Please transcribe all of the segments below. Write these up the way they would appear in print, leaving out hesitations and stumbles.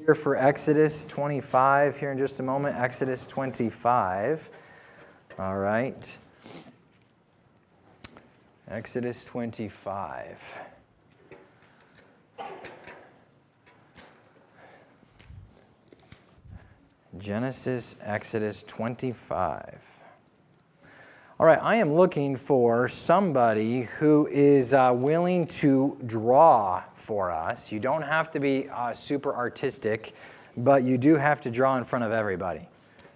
here for Exodus 25 here in just a moment. Exodus 25. All right. Exodus 25. Genesis, Exodus 25. All right, I am looking for somebody who is willing to draw for us. You don't have to be super artistic, but you do have to draw in front of everybody.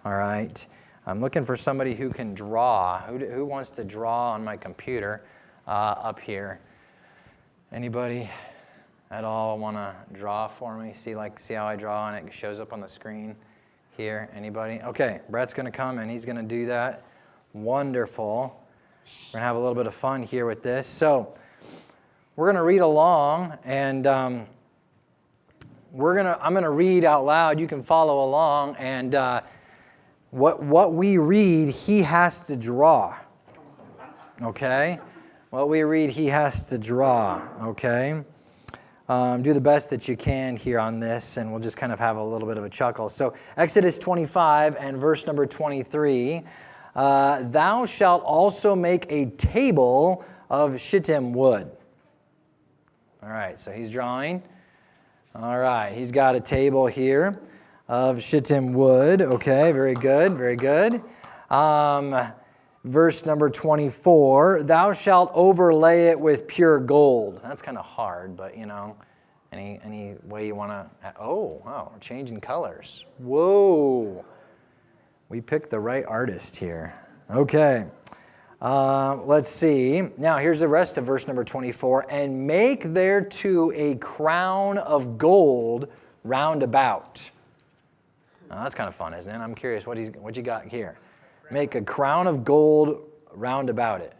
All right? I'm looking for somebody who can draw. Who wants to draw on my computer up here? Anybody at all want to draw for me? See how I draw and it shows up on the screen here? Anybody? Okay, Brett's going to come and he's going to do that. Wonderful. We're going to have a little bit of fun here with this. So we're going to read along, and I'm going to read out loud. You can follow along, and what we read, he has to draw. Okay? What we read, he has to draw. Okay? Do the best that you can here on this, and we'll just kind of have a little bit of a chuckle. So Exodus 25 and verse number 23. Thou shalt also make a table of shittim wood. All right, so he's drawing. All right, he's got a table here of shittim wood. Okay, very good, very good. Verse number 24, thou shalt overlay it with pure gold. That's kind of hard, but you know, any way you want to. Oh, wow, we're changing colors. Whoa. We picked the right artist here. Okay. Let's see. Now, here's the rest of verse number 24. And make thereto a crown of gold round about. Now, that's kind of fun, isn't it? I'm curious what you got here. Make a crown of gold round about it.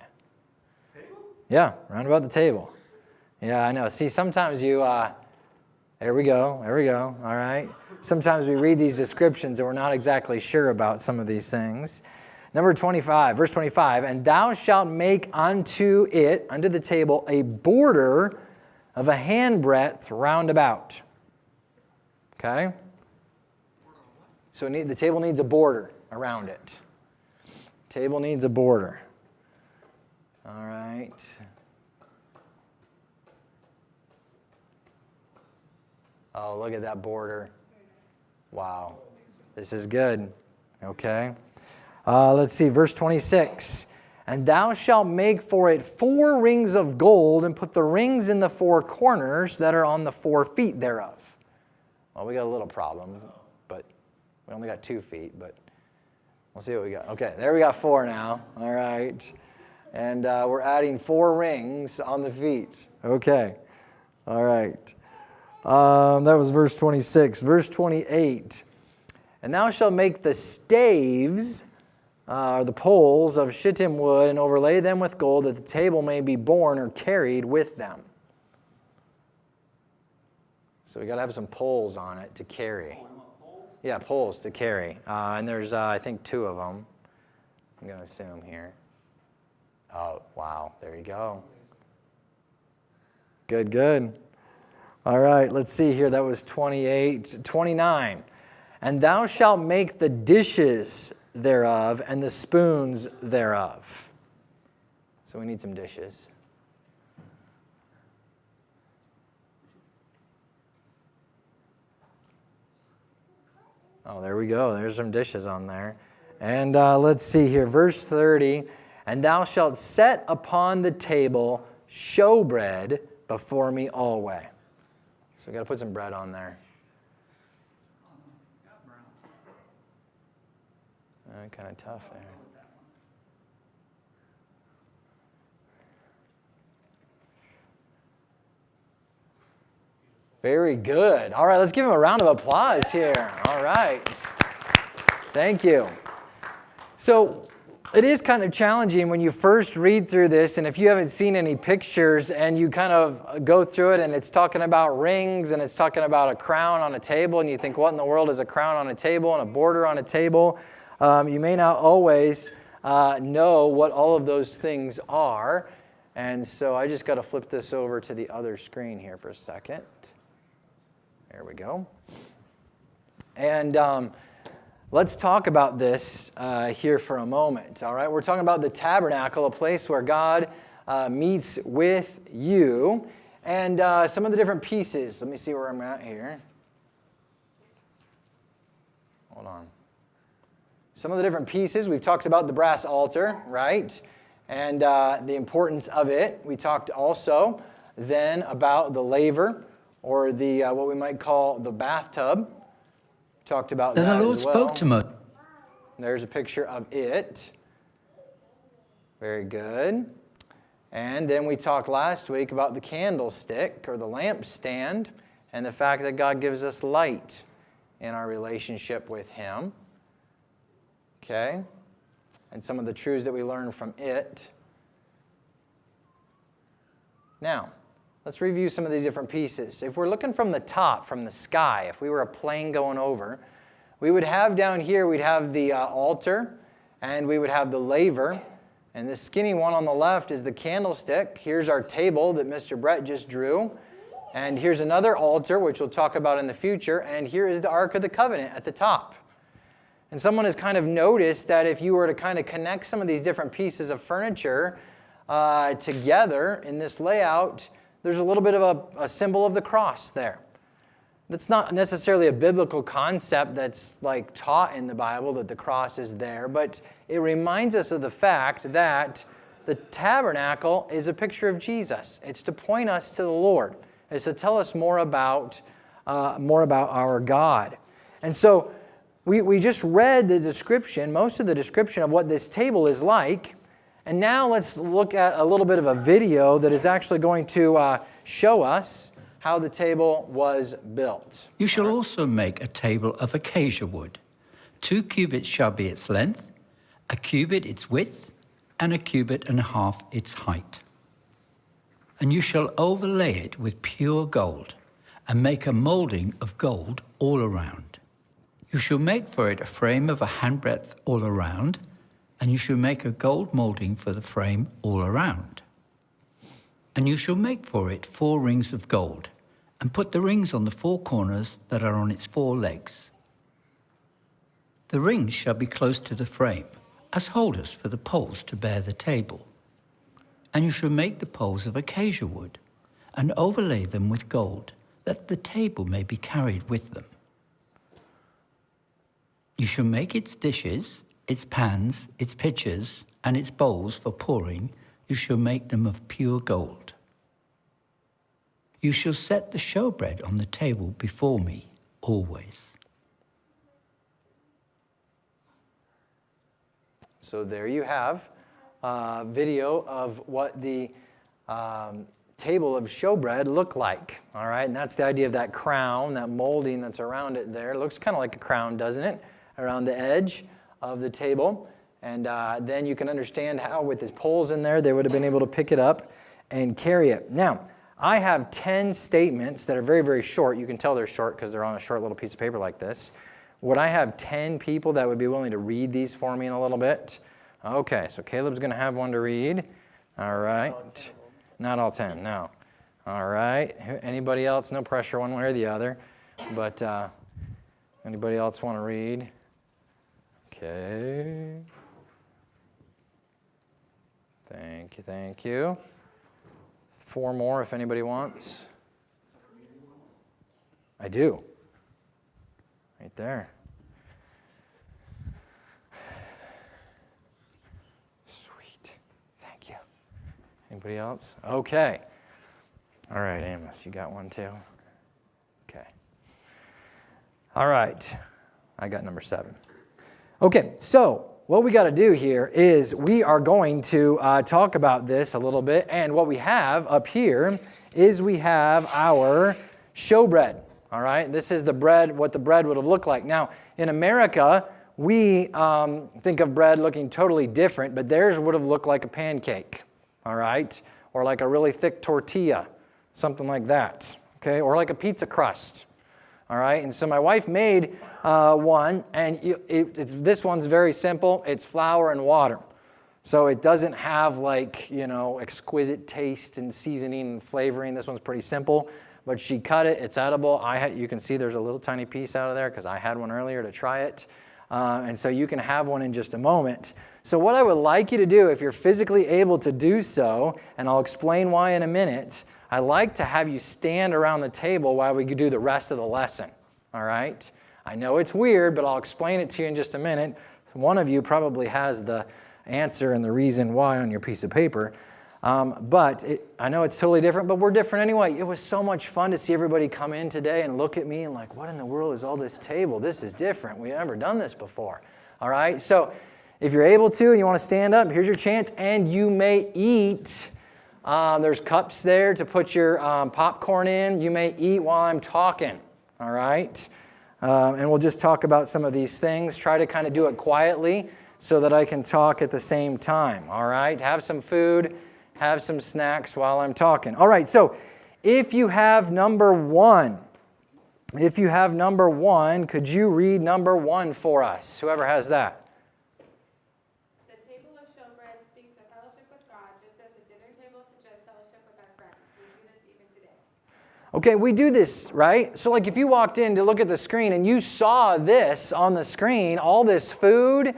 Table? Yeah, round about the table. Yeah, I know. See, sometimes you... There we go. There we go. All right. Sometimes we read these descriptions and we're not exactly sure about some of these things. Number 25, verse 25, and thou shalt make unto the table, a border of a handbreadth round about. Okay? So the table needs a border around it. Table needs a border. All right. Oh, look at that border. Wow. This is good. Okay. Let's see, verse 26. And thou shalt make for it 4 rings of gold, and put the rings in the 4 corners that are on the 4 feet thereof. Well, we got a little problem, but we only got 2 feet, but we'll see what we got. Okay, there we got 4 now. All right. And we're adding 4 rings on the feet. Okay. All right. That was verse 26. Verse 28. And thou shalt make the staves, the poles of shittim wood, and overlay them with gold, that the table may be borne or carried with them. So we got to have some poles on it to carry. Yeah, poles to carry. And there's, I think, 2 of them. I'm going to assume here. Oh, wow. There you go. Good, good. All right, let's see here. That was 28. 29. And thou shalt make the dishes thereof and the spoons thereof. So we need some dishes. Oh, there we go. There's some dishes on there. And let's see here. Verse 30. And thou shalt set upon the table shewbread before me always. So we got to put some bread on there. Kind of tough there. Very good. All right, let's give him a round of applause here. All right. Thank you. So it is kind of challenging when you first read through this, and if you haven't seen any pictures and you kind of go through it and it's talking about rings and it's talking about a crown on a table, and you think, what in the world is a crown on a table and a border on a table? You may not always know what all of those things are. And so I just got to flip this over to the other screen here for a second. There we go. And let's talk about this here for a moment, all right? We're talking about the tabernacle, a place where God meets with you, and some of the different pieces. Let me see where I'm at here. Hold on. Some of the different pieces. We've talked about the brass altar, right? And the importance of it. We talked also then about the laver, or the what we might call the bathtub. Talked about that as well. The Lord spoke to Moses. There's a picture of it. Very good. And then we talked last week about the candlestick, or the lampstand, and the fact that God gives us light in our relationship with Him. Okay? And some of the truths that we learn from it. Now, let's review some of these different pieces. If we're looking from the top, from the sky, if we were a plane going over, we would have down here, we'd have the altar, and we would have the laver. And this skinny one on the left is the candlestick. Here's our table that Mr. Brett just drew. And here's another altar, which we'll talk about in the future. And here is the Ark of the Covenant at the top. And someone has kind of noticed that if you were to kind of connect some of these different pieces of furniture together in this layout, there's a little bit of a symbol of the cross there. That's not necessarily a biblical concept that's like taught in the Bible, that the cross is there, but it reminds us of the fact that the tabernacle is a picture of Jesus. It's to point us to the Lord. It's to tell us more about our God. And so we just read the description, most of the description of what this table is like. And now let's look at a little bit of a video that is actually going to show us how the table was built. You shall also make a table of acacia wood. 2 cubits shall be its length, a cubit its width, and a cubit and a half its height. And you shall overlay it with pure gold, and make a molding of gold all around. You shall make for it a frame of a handbreadth all around, and you shall make a gold molding for the frame all around. And you shall make for it 4 rings of gold, and put the rings on the 4 corners that are on its 4 legs. The rings shall be close to the frame, as holders for the poles to bear the table. And you shall make the poles of acacia wood, and overlay them with gold, that the table may be carried with them. You shall make its dishes, its pans, its pitchers, and its bowls for pouring. You shall make them of pure gold. You shall set the showbread on the table before me always. So there you have a video of what the table of showbread looked like. All right, and that's the idea of that crown, that molding that's around it there. It looks kind of like a crown, doesn't it? Around the edge of the table. And then you can understand how with his poles in there, they would have been able to pick it up and carry it. Now, I have 10 statements that are very, very short. You can tell they're short because they're on a short little piece of paper like this. Would I have 10 people that would be willing to read these for me in a little bit? Okay, so Caleb's going to have one to read. All right. Not all 10, no. All right. Anybody else? No pressure one way or the other. But anybody else want to read? Okay. Thank you, thank you. 4 more if anybody wants. I do. Right there. Sweet. Thank you. Anybody else? Okay. All right, Amos, you got one too? Okay. All right. I got number 7. Okay, so what we got to do here is we are going to talk about this a little bit. And what we have up here is we have our showbread. All right, this is the bread, what the bread would have looked like. Now, in America, we think of bread looking totally different, but theirs would have looked like a pancake, all right? Or like a really thick tortilla, something like that, okay? Or like a pizza crust, all right? And so my wife made one, and this one's very simple. It's flour and water. So it doesn't have like, exquisite taste and seasoning and flavoring. This one's pretty simple. but she cut it. It's edible. You can see there's a little tiny piece out of there because I had one earlier to try it. And so you can have one in just a moment. So what I would like you to do, if you're physically able to do so, and I'll explain why in a minute, I'd like to have you stand around the table while we do the rest of the lesson. All right? I know it's weird, but I'll explain it to you in just a minute. One of you probably has the answer and the reason why on your piece of paper. I know it's totally different, but we're different anyway. It was so much fun to see everybody come in today and look at me and like, what in the world is all this table? This is different. We've never done this before. All right? So if you're able to and you want to stand up, here's your chance. And you may eat. There's cups there to put your popcorn in. You may eat while I'm talking. All right? And we'll just talk about some of these things. Try to kind of do it quietly so that I can talk at the same time. All right? Have some food. Have some snacks while I'm talking. All right, so if you have number 1, could you read number 1 for us? Whoever has that. The Table of Shewbread speaks of fellowship with God, just as the dinner table suggests fellowship with our friends. We do this even today. Okay, we do this, right? So like if you walked in to look at the screen and you saw this on the screen, all this food,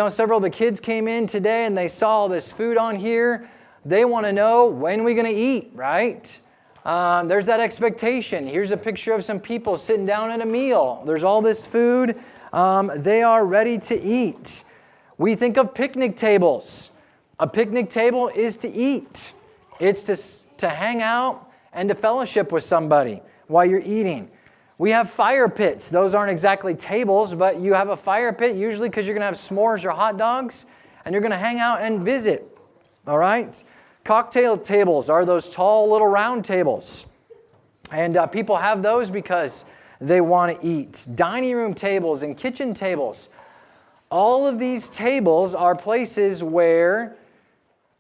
several of the kids came in today and they saw all this food on here. They want to know, when are we going to eat, right? There's that expectation. Here's a picture of some people sitting down at a meal. There's all this food. They are ready to eat. We think of picnic tables. A picnic table is to eat. It's to hang out and to fellowship with somebody while you're eating. We have fire pits. Those aren't exactly tables, but you have a fire pit usually because you're going to have s'mores or hot dogs, and you're going to hang out and visit. All right? Cocktail tables are those tall little round tables. And people have those because they want to eat. Dining room tables and kitchen tables. All of these tables are places where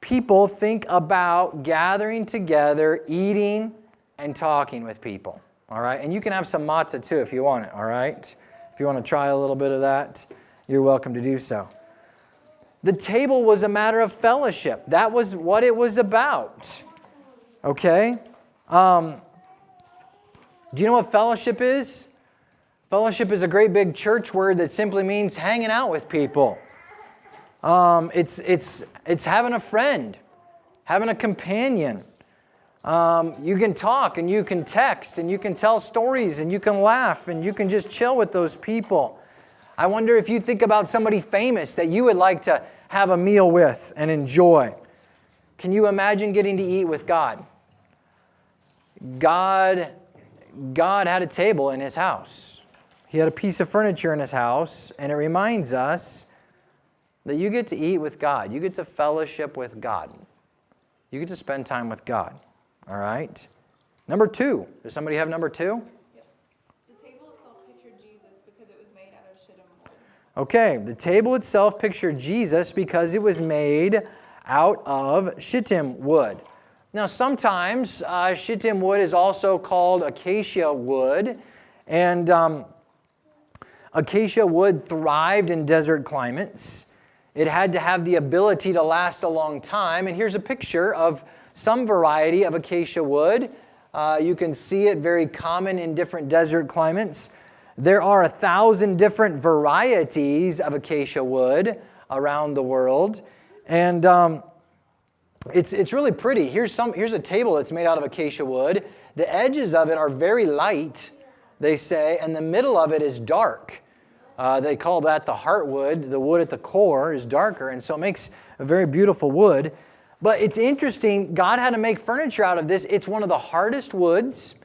people think about gathering together, eating, and talking with people. All right? And you can have some matzah too if you want it. All right? If you want to try a little bit of that, you're welcome to do so. The table was a matter of fellowship. That was what it was about. Okay? Do you know what fellowship is? Fellowship is a great big church word that simply means hanging out with people. It's having a friend, having a companion. You can talk and you can text and you can tell stories and you can laugh and you can just chill with those people. I wonder if you think about somebody famous that you would like to have a meal with and enjoy. Can you imagine getting to eat with God? God had a table in His house. He had a piece of furniture in His house, and it reminds us that you get to eat with God. You get to fellowship with God. You get to spend time with God. All right? Number 2. Does somebody have number 2? Okay, the table itself pictured Jesus because it was made out of shittim wood. Now, sometimes shittim wood is also called acacia wood, and acacia wood thrived in desert climates. It had to have the ability to last a long time, and here's a picture of some variety of acacia wood. You can see it very common in different desert climates. There are 1,000 different varieties of acacia wood around the world, and it's really pretty. Here's a table that's made out of acacia wood. The edges of it are very light, they say, and the middle of it is dark. They call that the heartwood. The wood at the core is darker, and so it makes a very beautiful wood. But it's interesting, God had to make furniture out of this. It's one of the hardest woods.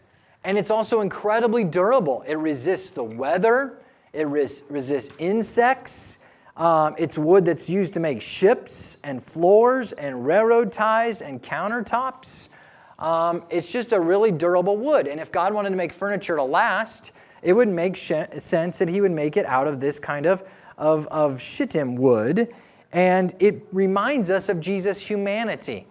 And it's also incredibly durable. It resists the weather. It resists insects. It's wood that's used to make ships and floors and railroad ties and countertops. It's just a really durable wood. And if God wanted to make furniture to last, it would make sense that He would make it out of this kind of shittim wood. And it reminds us of Jesus' humanity.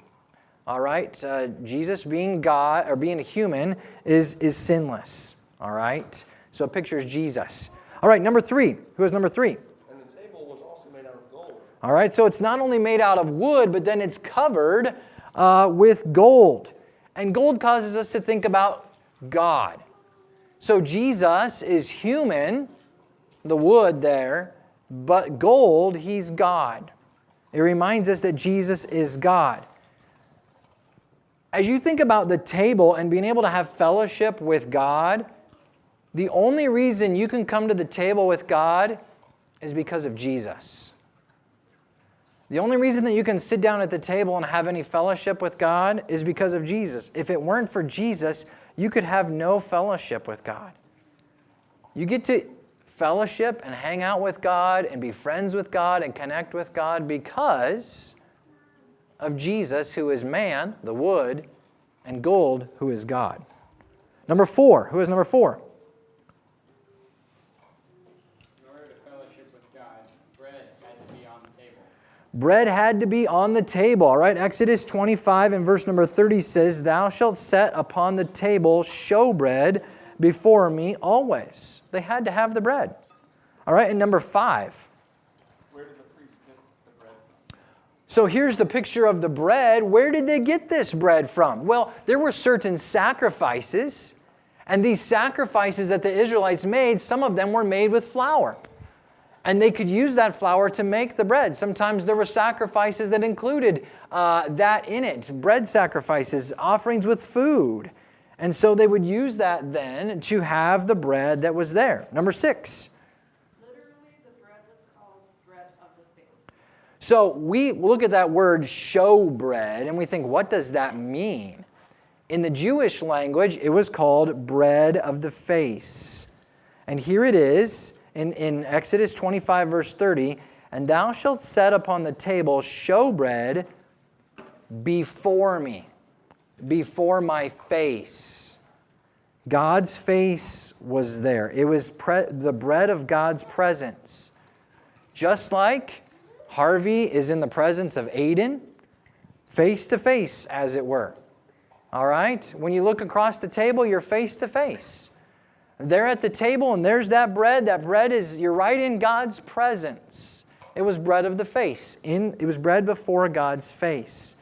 All right, Jesus being God or being a human is sinless. All right, so it pictures Jesus. All right, number 3. Who has number 3? And the table was also made out of gold. All right, so it's not only made out of wood, but then it's covered with gold. And gold causes us to think about God. So Jesus is human, the wood there, but gold, he's God. It reminds us that Jesus is God. As you think about the table and being able to have fellowship with God, the only reason you can come to the table with God is because of Jesus. The only reason that you can sit down at the table and have any fellowship with God is because of Jesus. If it weren't for Jesus, you could have no fellowship with God. You get to fellowship and hang out with God and be friends with God and connect with God because of Jesus, who is man, the wood, and gold, who is God. Number 4. Who is number 4? In order to fellowship with God, bread had to be on the table. Bread had to be on the table. All right, Exodus 25 and verse number 30 says, "Thou shalt set upon the table showbread before me always." They had to have the bread. All right, and number 5. Where did the priest get the bread? So here's the picture of the bread. Where did they get this bread from? Well, there were certain sacrifices, and these sacrifices that the Israelites made, some of them were made with flour. And they could use that flour to make the bread. Sometimes there were sacrifices that included that in it, bread sacrifices, offerings with food. And so they would use that then to have the bread that was there. Number 6. Literally, the bread was called bread of the face. So we look at that word showbread and we think, what does that mean? In the Jewish language, it was called bread of the face. And here it is in Exodus 25, verse 30, "And thou shalt set upon the table showbread before me," before my face. God's face was there. It was the bread of God's presence. Just like Harvey is in the presence of Aiden, face to face, as it were. All right? When you look across the table, you're face to face. They're at the table and there's that bread. That bread is, you're right in God's presence. It was bread of the face. It was bread before God's face.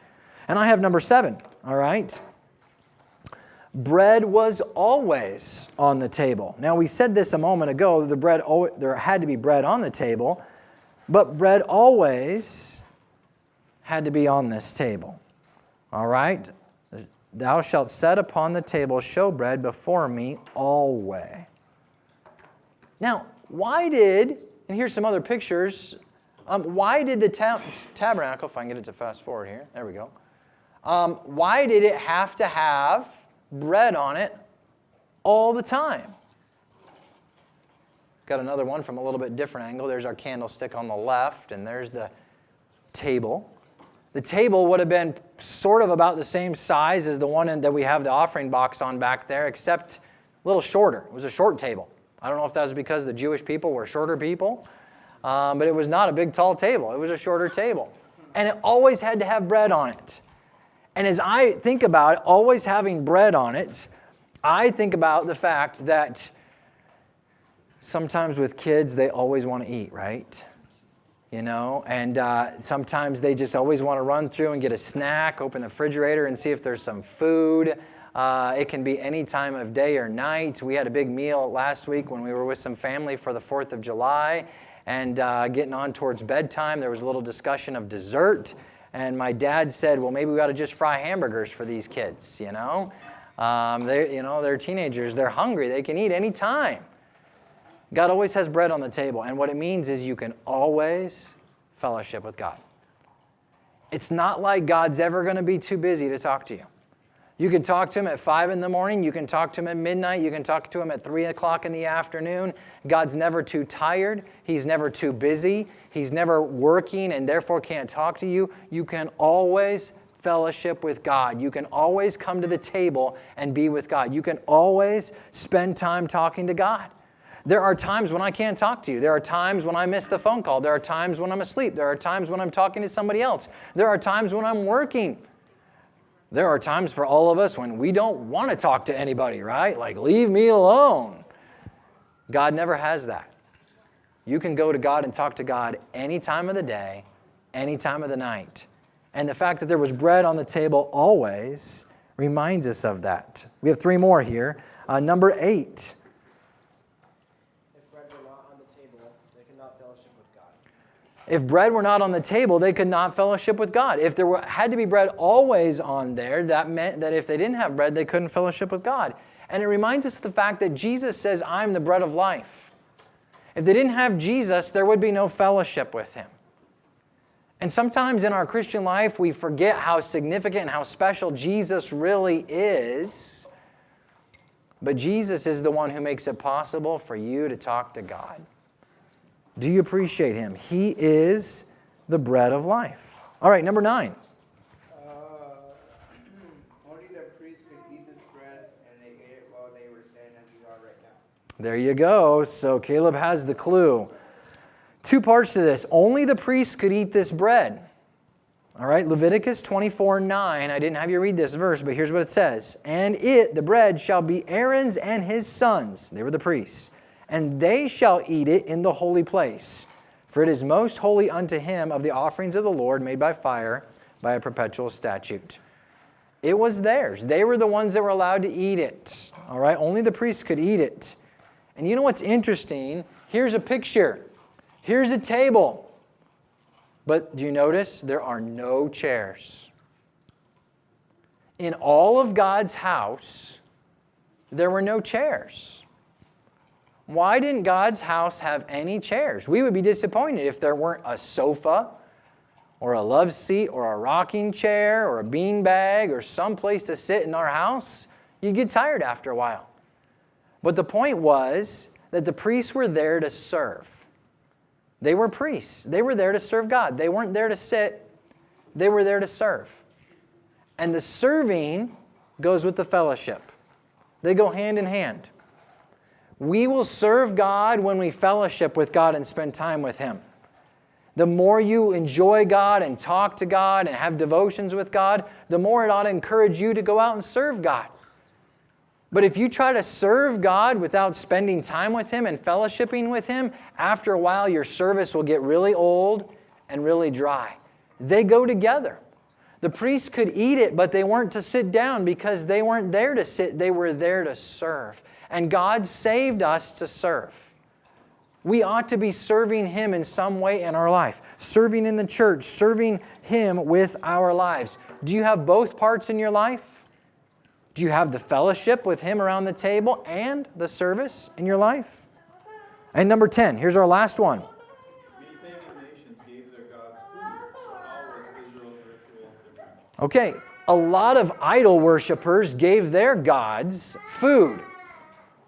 And I have number 7, all right? Bread was always on the table. Now, we said this a moment ago, there had to be bread on the table, but bread always had to be on this table. All right? "Thou shalt set upon the table showbread before me always." Now, why did, and here's some other pictures, why did the tabernacle, if I can get it to fast forward here, there we go. Why did it have to have bread on it all the time? Got another one from a little bit different angle. There's our candlestick on the left, and there's the table. The table would have been sort of about the same size as the one that we have the offering box on back there, except a little shorter. It was a short table. I don't know if that was because the Jewish people were shorter people, but it was not a big, tall table. It was a shorter table. And it always had to have bread on it. And as I think about always having bread on it, I think about the fact that sometimes with kids, they always want to eat, right? You know, and sometimes they just always want to run through and get a snack, open the refrigerator and see if there's some food. It can be any time of day or night. We had a big meal last week when we were with some family for the 4th of July, and getting on towards bedtime, there was a little discussion of dessert, and my dad said, well, maybe we ought to just fry hamburgers for these kids, you know. They're teenagers, they're hungry, they can eat any time. God always has bread on the table, and what it means is you can always fellowship with God. It's not like God's ever going to be too busy to talk to you. You can talk to Him at 5 in the morning, you can talk to Him at midnight, you can talk to Him at 3 o'clock in the afternoon. God's never too tired, He's never too busy, He's never working and therefore can't talk to you. You can always fellowship with God. You can always come to the table and be with God. You can always spend time talking to God. There are times when I can't talk to you. There are times when I miss the phone call. There are times when I'm asleep. There are times when I'm talking to somebody else. There are times when I'm working. There are times for all of us when we don't want to talk to anybody, right? Like, leave me alone. God never has that. You can go to God and talk to God any time of the day, any time of the night. And the fact that there was bread on the table always reminds us of that. We have 3 more here. Number 8. If bread were not on the table, they could not fellowship with God. If bread were not on the table, they could not fellowship with God. If there had to be bread always on there, that meant that if they didn't have bread, they couldn't fellowship with God. And it reminds us of the fact that Jesus says, I'm the bread of life. If they didn't have Jesus, there would be no fellowship with Him. And sometimes in our Christian life, we forget how significant and how special Jesus really is. But Jesus is the one who makes it possible for you to talk to God. Do you appreciate Him? He is the bread of life. All right, number 9. Only the priest could eat this bread, and they ate it while they were standing as we are right now. There you go. So Caleb has the clue. 2 parts to this. Only the priests could eat this bread. All right, Leviticus 24:9. I didn't have you read this verse, but here's what it says. And it, the bread, shall be Aaron's and his sons. They were the priests. And they shall eat it in the holy place. For it is most holy unto him of the offerings of the Lord made by fire by a perpetual statute. It was theirs. They were the ones that were allowed to eat it. All right, only the priests could eat it. And you know what's interesting? Here's a picture. Here's a table. But do you notice there are no chairs? In all of God's house, there were no chairs. Why didn't God's house have any chairs? We would be disappointed if there weren't a sofa or a love seat or a rocking chair or a bean bag or some place to sit in our house. You'd get tired after a while. But the point was that the priests were there to serve. They were priests. They were there to serve God. They weren't there to sit. They were there to serve. And the serving goes with the fellowship. They go hand in hand. We will serve God when we fellowship with God and spend time with Him. The more you enjoy God and talk to God and have devotions with God, the more it ought to encourage you to go out and serve God. But if you try to serve God without spending time with Him and fellowshipping with Him, after a while your service will get really old and really dry. They go together. The priests could eat it, but they weren't to sit down because they weren't there to sit. They were there to serve. And God saved us to serve. We ought to be serving Him in some way in our life. Serving in the church, serving Him with our lives. Do you have both parts in your life? Do you have the fellowship with Him around the table and the service in your life? And number 10, here's our last one. Many pagan nations gave their gods food, so how was Israel's ritual different? Okay, a lot of idol worshipers gave their gods food.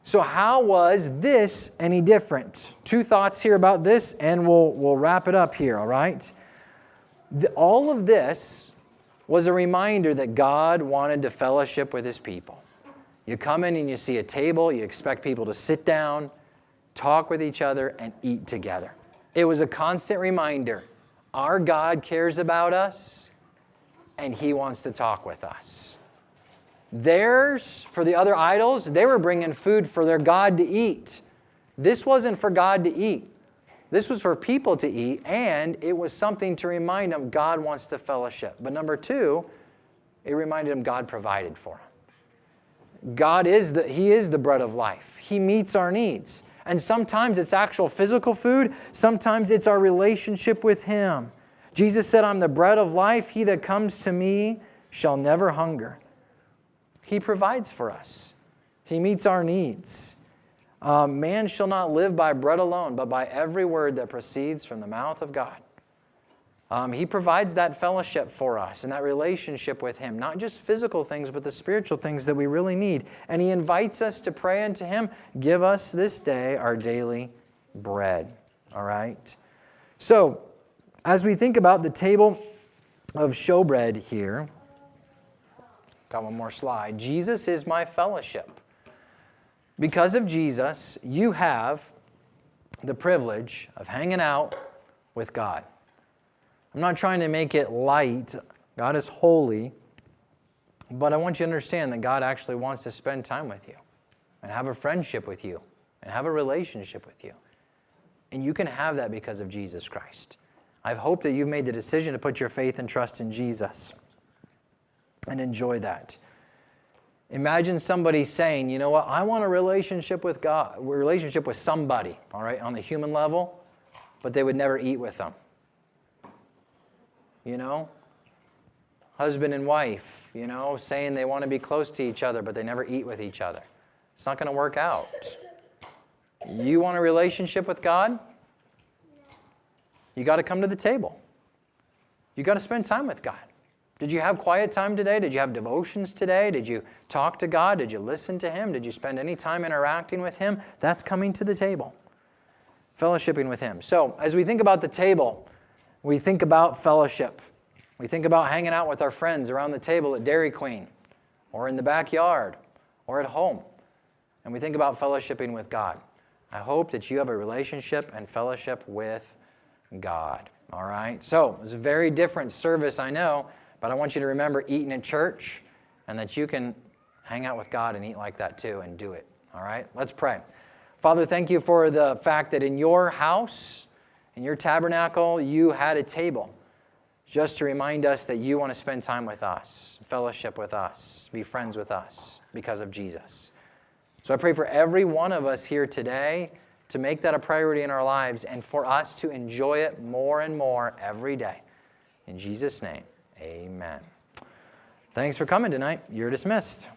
So how was this any different? 2 thoughts here about this, and we'll wrap it up here, all right? All of this was a reminder that God wanted to fellowship with His people. You come in and you see a table, you expect people to sit down, talk with each other, and eat together. It was a constant reminder. Our God cares about us, and He wants to talk with us. Theirs, for the other idols, they were bringing food for their God to eat. This wasn't for God to eat. This was for people to eat, and it was something to remind them God wants to fellowship. But number 2, it reminded them God provided for them. He is the bread of life. He meets our needs. And sometimes it's actual physical food. Sometimes it's our relationship with Him. Jesus said, I'm the bread of life. He that comes to me shall never hunger. He provides for us. He meets our needs. Man shall not live by bread alone, but by every word that proceeds from the mouth of God. He provides that fellowship for us and that relationship with Him. Not just physical things, but the spiritual things that we really need. And He invites us to pray unto Him, give us this day our daily bread. All right? So, as we think about the table of showbread here, got one more slide. Jesus is my fellowship. Because of Jesus, you have the privilege of hanging out with God. I'm not trying to make it light. God is holy. But I want you to understand that God actually wants to spend time with you and have a friendship with you and have a relationship with you. And you can have that because of Jesus Christ. I hope that you've made the decision to put your faith and trust in Jesus and enjoy that. Imagine somebody saying, you know what, I want a relationship with God, a relationship with somebody, all right, on the human level, but they would never eat with them. You know? Husband and wife, you know, saying they want to be close to each other, but they never eat with each other. It's not going to work out. You want a relationship with God? You got to come to the table. You got to spend time with God. Did you have quiet time today? Did you have devotions today? Did you talk to God? Did you listen to Him? Did you spend any time interacting with Him? That's coming to the table. Fellowshipping with Him. So as we think about the table, we think about fellowship. We think about hanging out with our friends around the table at Dairy Queen or in the backyard or at home. And we think about fellowshipping with God. I hope that you have a relationship and fellowship with God. All right? So it's a very different service, I know, but I want you to remember eating in church and that you can hang out with God and eat like that too and do it. All right? Let's pray. Father, thank you for the fact that in your house, in your tabernacle, you had a table just to remind us that you want to spend time with us, fellowship with us, be friends with us because of Jesus. So I pray for every one of us here today to make that a priority in our lives and for us to enjoy it more and more every day. In Jesus' name, amen. Thanks for coming tonight. You're dismissed.